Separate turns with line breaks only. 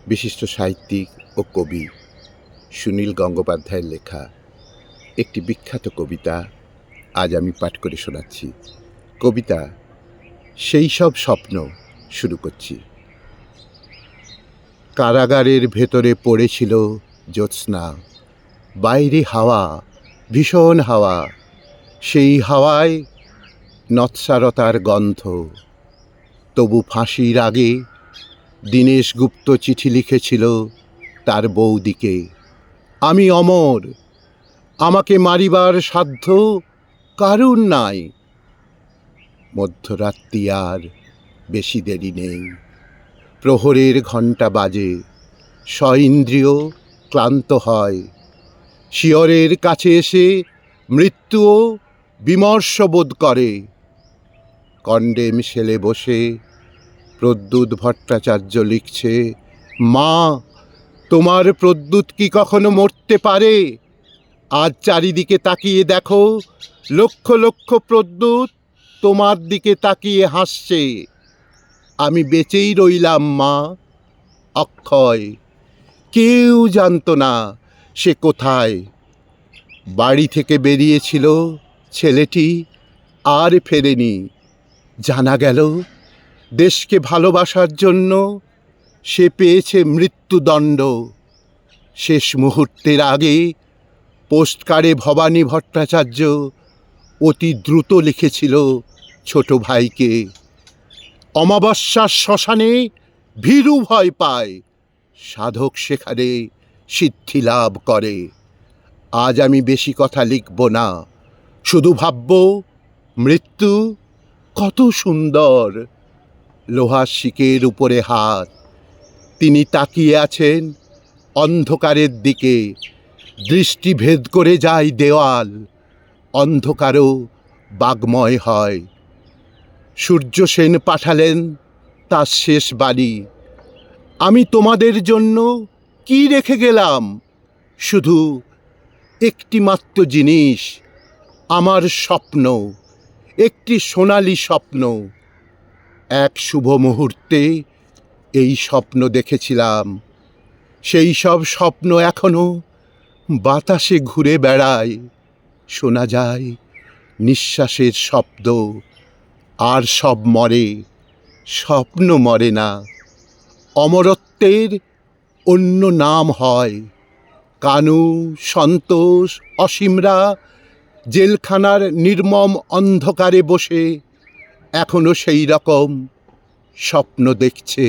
বিশিষ্ট সাহিত্যিক ও কবি সুনীল গঙ্গোপাধ্যায়ের লেখা একটি বিখ্যাত কবিতা আজ আমি পাঠ করে শোনাচ্ছি। কবিতা সেই সব স্বপ্ন শুরু করছি। কারাগারের ভেতরে পড়েছিল জ্যোৎস্না, বাইরে হাওয়া, ভীষণ হাওয়া, সেই হাওয়ায় নৎসারতার গন্ধ। তবু ফাঁসির আগে দীনেশ গুপ্ত চিঠি লিখেছিল তার বৌদিকে, আমি অমর, আমাকে মারিবার সাধ্য কারুর নাই। মধ্যরাত্রি আর বেশি দেরি নেই, প্রহরের ঘণ্টা বাজে, স্বইন্দ্রিয় ক্লান্ত হয়। শিয়রের কাছে এসে মৃত্যুও বিমর্ষ বোধ করে। কন্ডেম সেলে বসে প্রদ্যুৎ ভট্টাচার্য লিখছে, মা, তোমার প্রদ্যুৎ কি কখনো মরতে পারে? আজ চারিদিকে তাকিয়ে দেখো, লক্ষ লক্ষ প্রদ্যুৎ তোমার দিকে তাকিয়ে হাসছে। আমি বেঁচেই রইলাম মা, অক্ষয়। কেউ জানত না সে কোথায়। বাড়ি থেকে বেরিয়েছিল ছেলেটি, আর ফেরেনি। জানা গেল দেশকে ভালোবাসার জন্য সে পেয়েছে মৃত্যুদণ্ড। শেষ মুহূর্তের আগে পোস্টকার্ডে ভবানী ভট্টাচার্য অতি দ্রুত লিখেছিল ছোট ভাইকে, অমাবস্যার শ্মশানে ভীরু ভয় পায়, সাধক সেখানে সিদ্ধি লাভ করে। আজ আমি বেশি কথা লিখব না, শুধু ভাবব মৃত্যু কত সুন্দর। লোহার শিকের উপরে হাত, তিনি তাকিয়ে আছেন অন্ধকারের দিকে। দৃষ্টি ভেদ করে যায় দেওয়াল, অন্ধকারও বাগময় হয়। সূর্য সেন পাঠালেন তার শেষ বাণী, আমি তোমাদের জন্য কি রেখে গেলাম? শুধু একটি মাত্র জিনিস, আমার স্বপ্ন, একটি সোনালি স্বপ্ন। এক শুভ মুহূর্তে এই স্বপ্ন দেখেছিলাম। সেই সব স্বপ্ন এখনো বাতাসে ঘুরে বেড়ায়। শোনা যায় নিঃশ্বাসের শব্দ, আর সব মরে, স্বপ্ন মরে না। অমরত্বের অন্য নাম হয়। কানু, সন্তোষ, অসীমরা জেলখানার নির্মম অন্ধকারে বসে এখনো সেই রকম স্বপ্ন দেখছে।